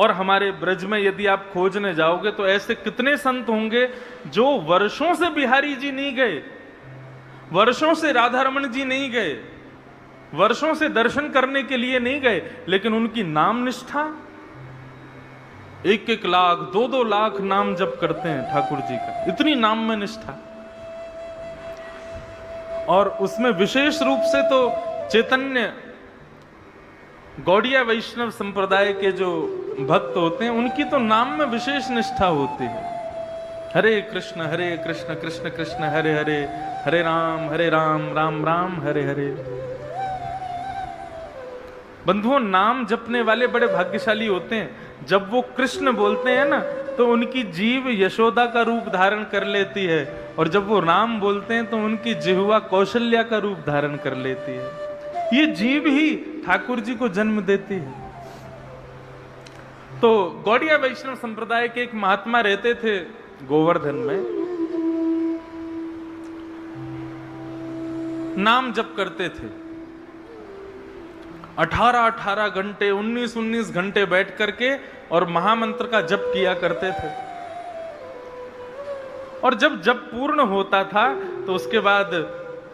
और हमारे ब्रज में यदि आप खोजने जाओगे तो ऐसे कितने संत होंगे जो वर्षों से बिहारी जी नहीं गए, वर्षों से राधा रमन जी नहीं गए, वर्षों से दर्शन करने के लिए नहीं गए, लेकिन उनकी नाम निष्ठा, 1-1 लाख 2-2 लाख नाम जप करते हैं ठाकुर जी का, इतनी नाम में निष्ठा। और उसमें विशेष रूप से तो चैतन्य गौड़िया वैष्णव संप्रदाय के जो भक्त होते हैं उनकी तो नाम में विशेष निष्ठा होती है। हरे कृष्ण कृष्ण कृष्ण हरे हरे, हरे राम राम राम हरे हरे। बंधुओं, नाम जपने वाले बड़े भाग्यशाली होते हैं। जब वो कृष्ण बोलते हैं ना तो उनकी जीभ यशोदा का रूप धारण कर लेती है, और जब वो राम बोलते हैं तो उनकी जिह्वा कौशल्या का रूप धारण कर लेती है। ये जीभ ही ठाकुर जी को जन्म देती है। तो गौड़िया वैष्णव संप्रदाय के एक महात्मा रहते थे गोवर्धन में, नाम जप करते थे 18-18 घंटे 19-19 घंटे बैठ करके, और महामंत्र का जप किया करते थे। और जब जप पूर्ण होता था तो उसके बाद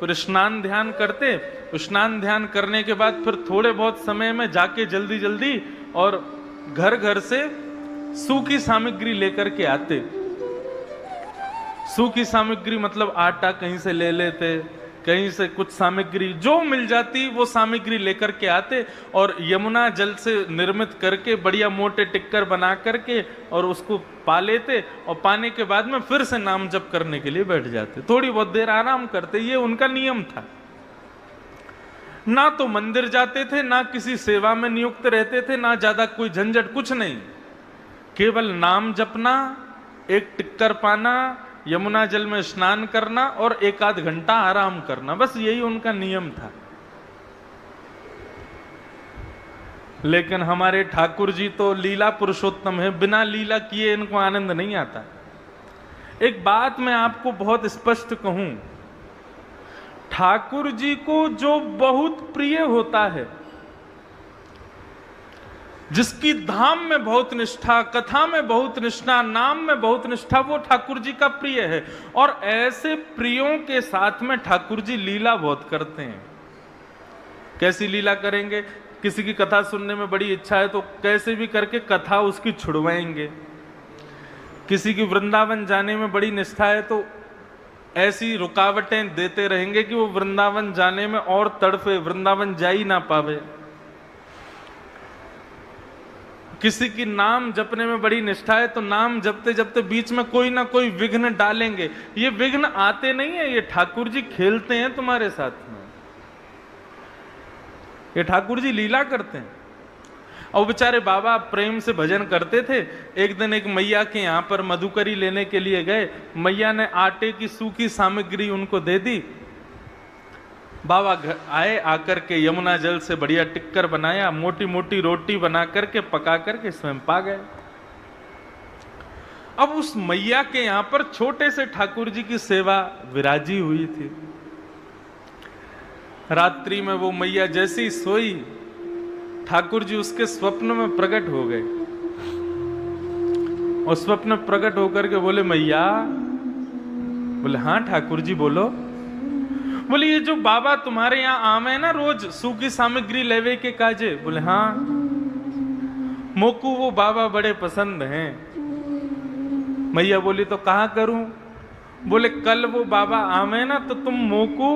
फिर स्नान ध्यान करते, स्नान ध्यान करने के बाद फिर थोड़े बहुत समय में जाके जल्दी जल्दी और घर घर से सूखी सामग्री लेकर के आते। सूखी सामग्री मतलब आटा कहीं से ले लेते, कहीं से कुछ सामग्री जो मिल जाती वो सामग्री लेकर के आते, और यमुना जल से निर्मित करके बढ़िया मोटे टिक्कर बना करके और उसको पा लेते, और पाने के बाद में फिर से नाम जप करने के लिए बैठ जाते। थोड़ी बहुत देर आराम करते, ये उनका नियम था। ना तो मंदिर जाते थे, ना किसी सेवा में नियुक्त रहते थे, ना ज्यादा कोई झंझट, कुछ नहीं। केवल नाम जपना, एक टिक्कर पाना, यमुना जल में स्नान करना और 1-8 घंटा आराम करना, बस यही उनका नियम था। लेकिन हमारे ठाकुर जी तो लीला पुरुषोत्तम है, बिना लीला किए इनको आनंद नहीं आता। एक बात मैं आपको बहुत स्पष्ट कहूं, ठाकुर जी को जो बहुत प्रिय होता है, जिसकी धाम में बहुत निष्ठा, कथा में बहुत निष्ठा, नाम में बहुत निष्ठा, वो ठाकुर जी का प्रिय है। और ऐसे प्रियों के साथ में ठाकुर जी लीला बहुत करते हैं। कैसी लीला करेंगे? किसी की कथा सुनने में बड़ी इच्छा है तो कैसे भी करके कथा उसकी छुड़वाएंगे। किसी की वृंदावन जाने में बड़ी निष्ठा है तो ऐसी रुकावटें देते रहेंगे कि वो वृंदावन जाने में और तड़फे, वृंदावन जा ही ना पावे। किसी की नाम जपने में बड़ी निष्ठा है तो नाम जपते जपते बीच में कोई ना कोई विघ्न डालेंगे। ये विघ्न आते नहीं है, ये ठाकुर जी खेलते हैं तुम्हारे साथ में, ये ठाकुर जी लीला करते हैं। और बेचारे बाबा प्रेम से भजन करते थे। एक दिन एक मैया के यहाँ पर मधुकरी लेने के लिए गए, मैया ने आटे की सूखी सामग्री उनको दे दी। बाबा आए, आकर के यमुना जल से बढ़िया टिक्कर बनाया, मोटी मोटी रोटी बना करके पका करके स्वयं पा गए। अब उस मैया के यहां पर छोटे से ठाकुर जी की सेवा विराजी हुई थी। रात्रि में वो मैया जैसी सोई, ठाकुर जी उसके स्वप्न में प्रकट हो गए, और स्वप्न प्रकट होकर के बोले मैया, बोले हाँ ठाकुर जी बोलो। बोले ये जो बाबा तुम्हारे यहाँ आवे ना रोज सूखी सामग्री लेवे के काजे, बोले हाँ मोकू वो बाबा बड़े पसंद हैं। मैया बोली तो कहाँ करूं? बोले कल वो बाबा आवे ना तो तुम मोकू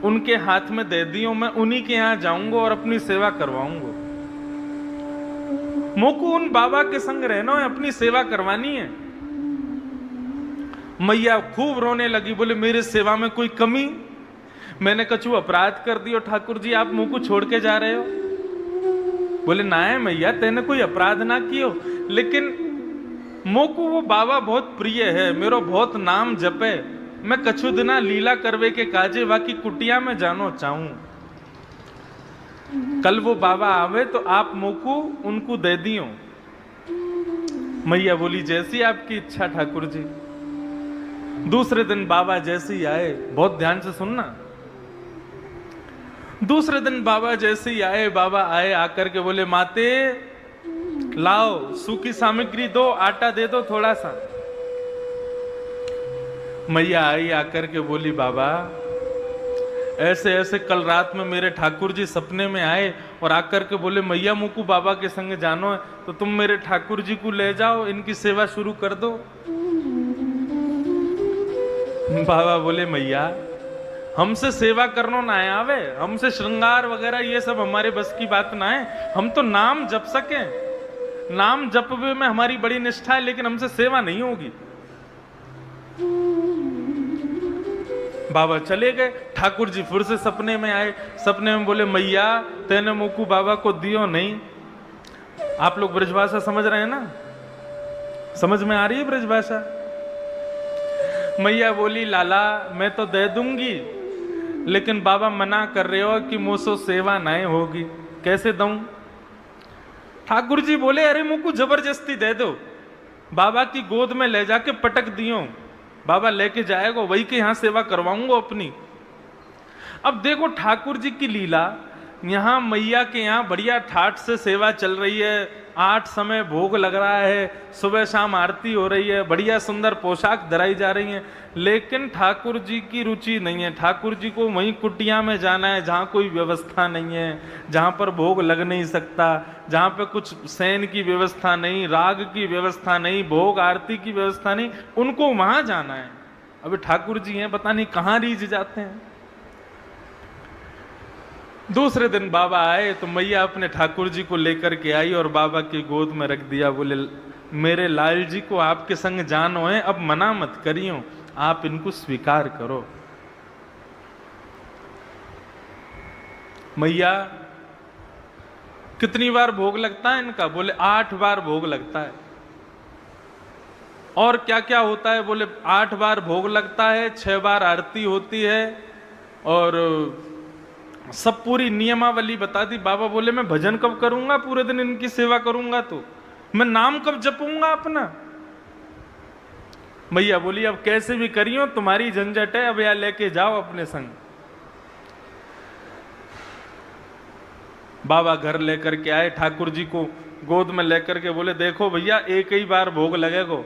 उनके हाथ में दे दियो, मैं उन्हीं के यहाँ जाऊंगा और अपनी सेवा करवाऊंगा। मोकू उन बाबा के संग रहना है, अपनी सेवा करवानी है। मैया खूब रोने लगी, बोले मेरे सेवा में कोई कमी? मैंने कछु अपराध कर दियो ठाकुर जी, आप मुंह को छोड़ के जा रहे हो? बोले ना है मैया, तेने कोई अपराध ना कियो, लेकिन मोको वो बाबा बहुत प्रिय है, मेरो बहुत नाम जपे, मैं कछु दिना लीला करवे के काजे बाकी कुटिया में जानो चाहूं। कल वो बाबा आवे तो आप मोको उनको दे दियो। मैया बोली जैसी आपकी इच्छा ठाकुर जी। दूसरे दिन बाबा जैसे ही आए, बहुत ध्यान से सुनना, दूसरे दिन बाबा जैसे ही आए, बाबा आए आकर के बोले माते लाओ सूखी सामग्री दो, आटा दे दो थोड़ा सा। मैया आई आकर के बोली, बाबा ऐसे ऐसे कल रात में मेरे ठाकुर जी सपने में आए और आकर के बोले मैया मुकु बाबा के संग जानो है, तो तुम मेरे ठाकुर जी को ले जाओ, इनकी सेवा शुरू कर दो। बाबा बोले मैया हमसे सेवा करनो ना आवे, हमसे श्रृंगार वगैरह ये सब हमारे बस की बात ना है, हम तो नाम जप सके, नाम जपवे में हमारी बड़ी निष्ठा है, लेकिन हमसे सेवा नहीं होगी। बाबा चले गए। ठाकुर जी फिर से सपने में आए, सपने में बोले मैया तेने मुकु बाबा को दियो नहीं। आप लोग ब्रजभाषा समझ रहे हैं ना, समझ में आ रही है ब्रजभाषा? मैया बोली लाला मैं तो दे दूंगी, लेकिन बाबा मना कर रहे हो कि मुझसे सेवा नहीं होगी, कैसे दूं? ठाकुर जी बोले अरे मुकु जबरदस्ती दे दो, बाबा की गोद में ले जाके पटक दियो, बाबा लेके जाएगा, वही के यहां सेवा करवाऊंगा अपनी। अब देखो ठाकुर जी की लीला, यहां मैया के यहां बढ़िया ठाठ से सेवा चल रही है, 8 समय भोग लग रहा है, सुबह शाम आरती हो रही है, बढ़िया सुंदर पोशाक धराई जा रही है, लेकिन ठाकुर जी की रुचि नहीं है। ठाकुर जी को वहीं कुटिया में जाना है जहां कोई व्यवस्था नहीं है, जहां पर भोग लग नहीं सकता, जहां पे कुछ शयन की व्यवस्था नहीं, राग की व्यवस्था नहीं, भोग आरती की व्यवस्था नहीं, उनको वहां जाना है। अभी ठाकुर जी हैं पता नहीं कहां रीझ जाते हैं। दूसरे दिन बाबा आए तो मैया अपने ठाकुर जी को लेकर के आई और बाबा की गोद में रख दिया। बोले मेरे लाल जी को आपके संग जानो है, अब मना मत करियो, आप इनको स्वीकार करो। मैया कितनी बार भोग लगता है इनका? बोले 8 बार भोग लगता है। और क्या क्या होता है? बोले 8 बार भोग लगता है, 6 बार आरती होती है, और सब पूरी नियमावली बता दी। बाबा बोले मैं भजन कब करूंगा, पूरे दिन इनकी सेवा करूंगा तो मैं नाम कब जपूंगा अपना? मैया बोली अब कैसे भी करियो, तुम्हारी झंझट है, अब यहां लेके जाओ अपने संग। बाबा घर लेकर के आए, ठाकुर जी को गोद में लेकर के बोले देखो भैया एक ही बार भोग लगेगा,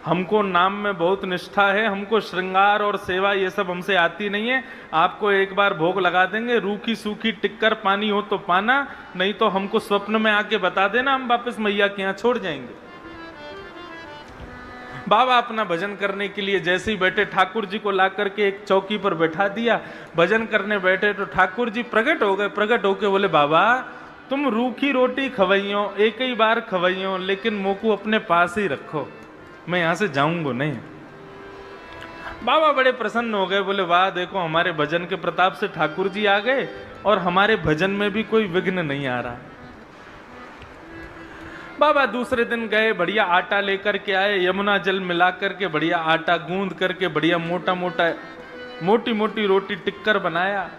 हमको नाम में बहुत निष्ठा है, हमको श्रृंगार और सेवा ये सब हमसे आती नहीं है, आपको एक बार भोग लगा देंगे, रूखी सूखी टिक्कर पानी हो तो पाना, नहीं तो हमको स्वप्न में आके बता देना, हम वापस मैया के यहाँ छोड़ जाएंगे। बाबा अपना भजन करने के लिए जैसे ही बैठे, ठाकुर जी को ला करके एक चौकी पर बैठा दिया, भजन करने बैठे तो ठाकुर जी प्रकट हो गए। प्रकट होके बोले बाबा तुम रूखी रोटी खवाइयो, एक ही बार खवाइयो, लेकिन मोकू अपने पास ही रखो, मैं यहां से जाऊंगा नहीं। बाबा बड़े प्रसन्न हो गए, बोले वाह देखो हमारे भजन के प्रताप से ठाकुर जी आ गए और हमारे भजन में भी कोई विघ्न नहीं आ रहा। बाबा दूसरे दिन गए, बढ़िया आटा लेकर के आए, यमुना जल मिला करके बढ़िया आटा गूंद करके बढ़िया मोटा मोटा मोटी मोटी रोटी टिक्कर बनाया।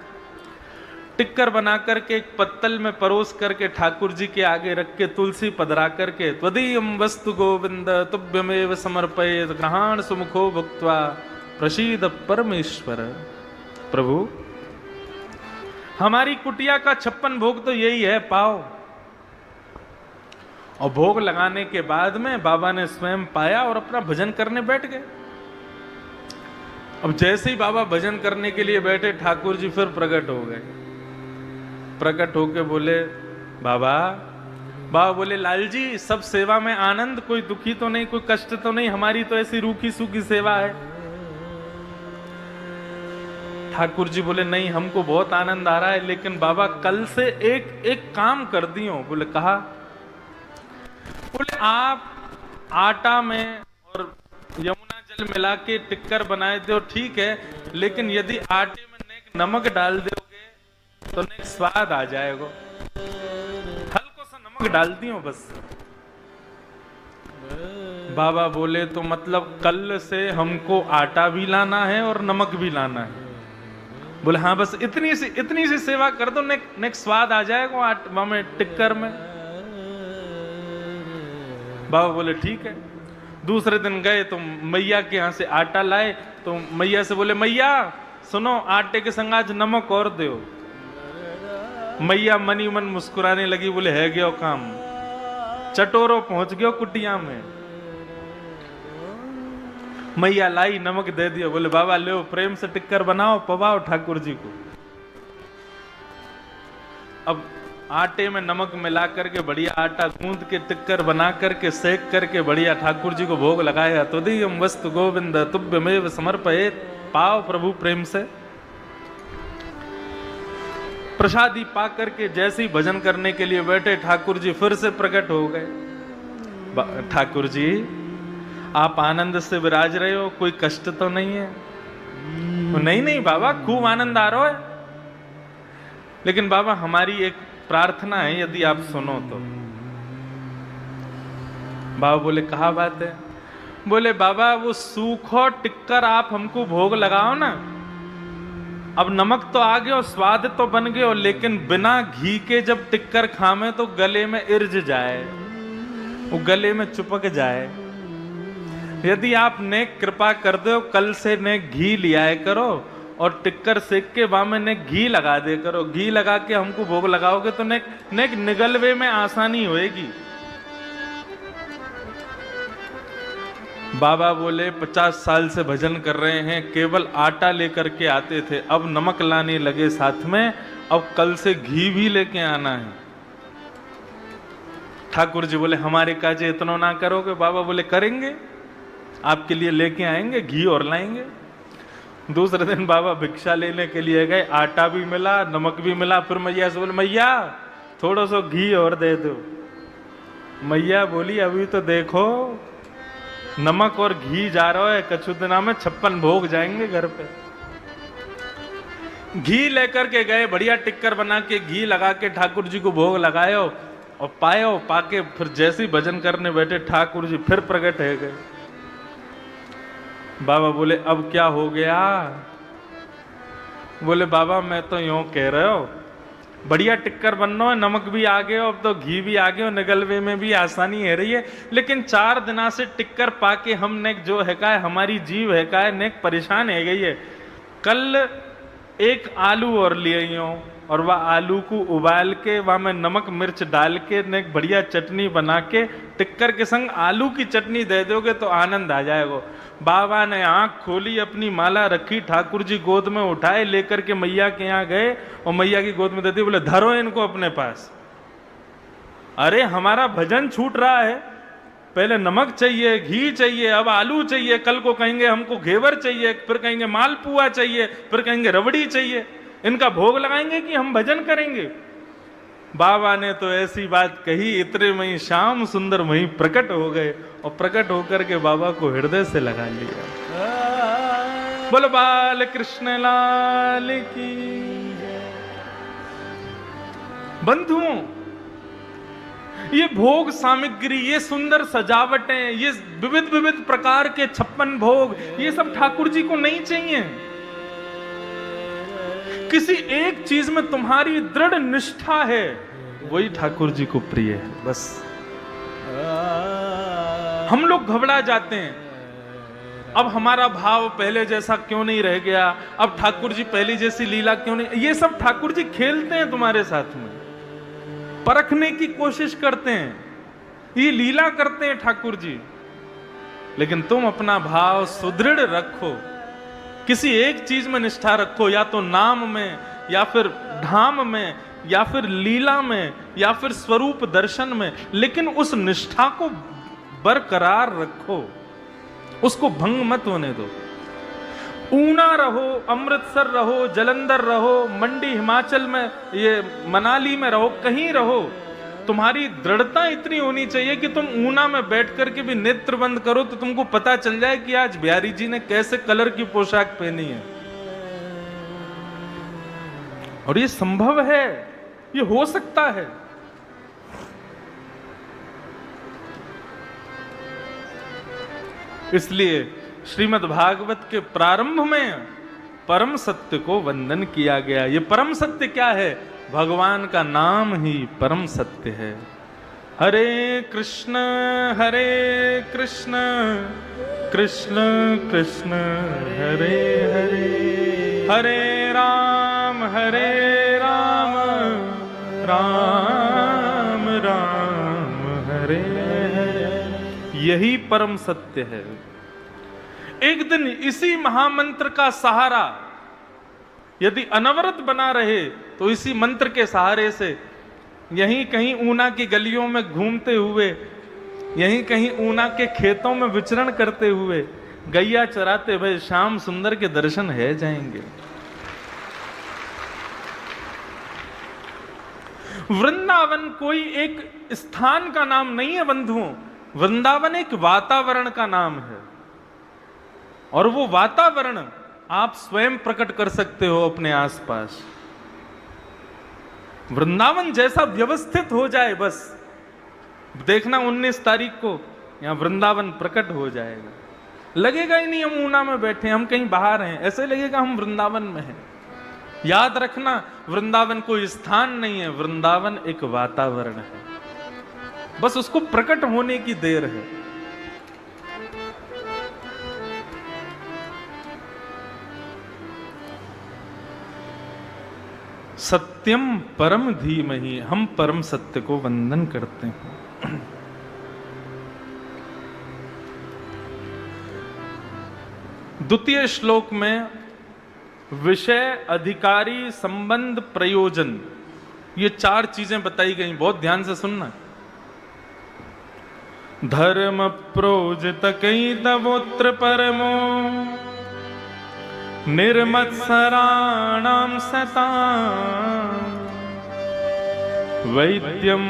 टिक्कर बना करके एक पत्तल में परोस करके ठाकुर जी के आगे रख के तुलसी पधरा करके त्वदीयम वस्तु गोविंद तुभ्यमेव समर्पयेत् ग्रहाण सुमुखो भुक्त्वा प्रसीद परमेश्वर। प्रभु हमारी कुटिया का 56 भोग तो यही है, पाओ। और भोग लगाने के बाद में बाबा ने स्वयं पाया और अपना भजन करने बैठ गए। अब जैसे ही बाबा भजन करने के लिए बैठे, ठाकुर जी फिर प्रकट हो गए। प्रकट होके बोले बाबा, बाबा बोले लाल जी सब सेवा में आनंद, कोई दुखी तो नहीं, कोई कष्ट तो नहीं, हमारी तो ऐसी रूखी सूखी सेवा है। ठाकुर जी बोले नहीं हमको बहुत आनंद आ रहा है, लेकिन बाबा कल से एक काम कर दियो। बोले कहा? बोले आप आटा में और यमुना जल मिला के टिक्कर बनाए दो ठीक है, लेकिन यदि आटे में नमक डाल दोगे तो स्वाद आ जाएगा, हल्को सा नमक डाल दियो बस। बाबा बोले तो मतलब कल से हमको आटा भी लाना है और नमक भी लाना है? बोले हाँ बस इतनी सी सेवा कर दो, नेक्स्ट स्वाद आ जाएगा आटा में टिक्कर में। बाबा बोले ठीक है। दूसरे दिन गए तो मैया के यहाँ से आटा लाए, तो मैया से बोले मैया सुनो आटे के संग आज नमक और दो। मैया मनी मन मुस्कुराने लगी, बोले है गयो काम, चटोरो पहुंच गयो कुटिया में। मैया लाई, नमक दे दियो, बोले बाबा ले प्रेम से टिक्कर बनाओ, पवाओ ठाकुर जी को। अब आटे में नमक मिला करके बढ़िया आटा गूंद के टिक्कर बना करके सेक करके बढ़िया ठाकुर जी को भोग लगाया। तो दीयम वस्तु गोविंद तुभ्यमेव समर्पयेत्, पाओ प्रभु प्रेम से। प्रसादी पा करके जैसे ही भजन करने के लिए बैठे, ठाकुर जी फिर से प्रकट हो गए। ठाकुर जी आप आनंद से विराज रहे हो, कोई कष्ट तो नहीं है? नहीं नहीं बाबा, खूब आनंद आ रहा है, लेकिन बाबा हमारी एक प्रार्थना है, यदि आप सुनो तो। बाबा बोले कहा बात है? बोले बाबा वो सूखो टिक्कर आप हमको भोग लगाओ ना। अब नमक तो आ गया, स्वाद तो बन गया, लेकिन बिना घी के जब टिक्कर खामे तो गले में इर्ज जाए, वो गले में चिपक जाए। यदि आप ने कृपा कर दो, कल से ने घी लिया करो और टिक्कर सेक के बामे ने घी लगा दे करो। घी लगा के हमको भोग लगाओगे तो ने निगलवे में आसानी होएगी। बाबा बोले 50 साल से भजन कर रहे हैं, केवल आटा लेकर के आते थे, अब नमक लाने लगे साथ में, अब कल से घी भी लेके आना है। ठाकुर जी बोले हमारे काजे इतना ना करोगे? बाबा बोले करेंगे, आपके लिए लेके आएंगे, घी और लाएंगे। दूसरे दिन बाबा भिक्षा लेने के लिए गए, आटा भी मिला, नमक भी मिला। फिर मैया से बोले मैया थोड़ा सा घी और दे दो। मैया बोली अभी तो देखो नमक और घी जा रहा है, कछु दिना में 56 भोग जाएंगे घर पे। घी लेकर के गए, बढ़िया टिक्कर बना के घी लगा के ठाकुर जी को भोग लगायो और पायो। पाके फिर जैसे ही भजन करने बैठे, ठाकुर जी फिर प्रकट है गए। बाबा बोले अब क्या हो गया? बोले बाबा मैं तो यूं कह रहे हो, बढ़िया टिक्कर बनना है, नमक भी आ गया, अब तो घी भी आ गया, निगलवे में भी आसानी है रही है, लेकिन 4 दिना से टिक्कर पाके हमने जो है का हमारी जीव है का ने परेशान है गई है। कल एक आलू और लिए और वह आलू को उबाल के वह में नमक मिर्च डाल के ने बढ़िया चटनी बना के टिक्कर के संग आलू की चटनी दे दोगे तो आनंद आ जाएगा। बाबा ने आंख खोली, अपनी माला रखी, ठाकुर जी गोद में उठाए, लेकर के मैया के यहाँ गए और मैया की गोद में दे दी। बोले धरो इनको अपने पास। अरे हमारा भजन छूट रहा है, पहले नमक चाहिए, घी चाहिए, अब आलू चाहिए, कल को कहेंगे हमको घेवर चाहिए, फिर कहेंगे मालपुआ चाहिए, फिर कहेंगे रबड़ी चाहिए। इनका भोग लगाएंगे कि हम भजन करेंगे? बाबा ने तो ऐसी बात कही, इतने में ही श्याम सुंदर वहीं प्रकट हो गए और प्रकट होकर के बाबा को हृदय से लगा लिया। बोलो बाल कृष्ण लाल की। बंधुओं, ये भोग सामग्री, ये सुंदर सजावटें, ये विविध विविध प्रकार के 56 भोग, ये सब ठाकुर जी को नहीं चाहिए। किसी एक चीज में तुम्हारी दृढ़ निष्ठा है, वही ठाकुर जी को प्रिय है। बस हम लोग घबरा जाते हैं, अब हमारा भाव पहले जैसा क्यों नहीं रह गया, अब ठाकुर जी पहली जैसी लीला क्यों नहीं। ये सब ठाकुर जी खेलते हैं तुम्हारे साथ में, परखने की कोशिश करते हैं, ये लीला करते हैं ठाकुर जी। लेकिन तुम अपना भाव सुदृढ़ रखो, किसी एक चीज में निष्ठा रखो, या तो नाम में, या फिर धाम में, या फिर लीला में, या फिर स्वरूप दर्शन में, लेकिन उस निष्ठा को बरकरार रखो, उसको भंग मत होने दो। ऊना रहो, अमृतसर रहो, जलंधर रहो, मंडी हिमाचल में, ये मनाली में रहो, कहीं रहो, तुम्हारी दृढ़ता इतनी होनी चाहिए कि तुम ऊना में बैठ करके भी नेत्र बंद करो तो तुमको पता चल जाए कि आज बिहारी जी ने कैसे कलर की पोशाक पहनी है। और ये संभव है, ये हो सकता है। इसलिए श्रीमद् भागवत के प्रारंभ में परम सत्य को वंदन किया गया। ये परम सत्य क्या है? भगवान का नाम ही परम सत्य है। हरे कृष्ण कृष्ण कृष्ण हरे हरे, हरे राम राम राम राम हरे यही परम सत्य है। एक दिन इसी महामंत्र का सहारा यदि अनवरत बना रहे तो इसी मंत्र के सहारे से यहीं कहीं ऊना की गलियों में घूमते हुए, यहीं कहीं ऊना के खेतों में विचरण करते हुए, गैया चराते हुए श्याम सुंदर के दर्शन है जाएंगे। वृंदावन कोई एक स्थान का नाम नहीं है बंधुओं, वृंदावन एक वातावरण का नाम है। और वो वातावरण आप स्वयं प्रकट कर सकते हो अपने आसपास। वृंदावन जैसा व्यवस्थित हो जाए, बस देखना 19 तारीख को यहां वृंदावन प्रकट हो जाएगा। लगेगा ही नहीं हम ऊना में बैठे, हम कहीं बाहर हैं, ऐसे लगेगा हम वृंदावन में हैं। याद रखना, वृंदावन कोई स्थान नहीं है, वृंदावन एक वातावरण है, बस उसको प्रकट होने की देर है। सत्यम परम धीमहि, हम परम सत्य को वंदन करते हैं। द्वितीय श्लोक में विषय, अधिकारी, संबंध, प्रयोजन, ये 4 चीजें बताई गई, बहुत ध्यान से सुनना। धर्म प्रोजित कई तवोत्र परमो निर्मत्सराणाम सता वैद्यम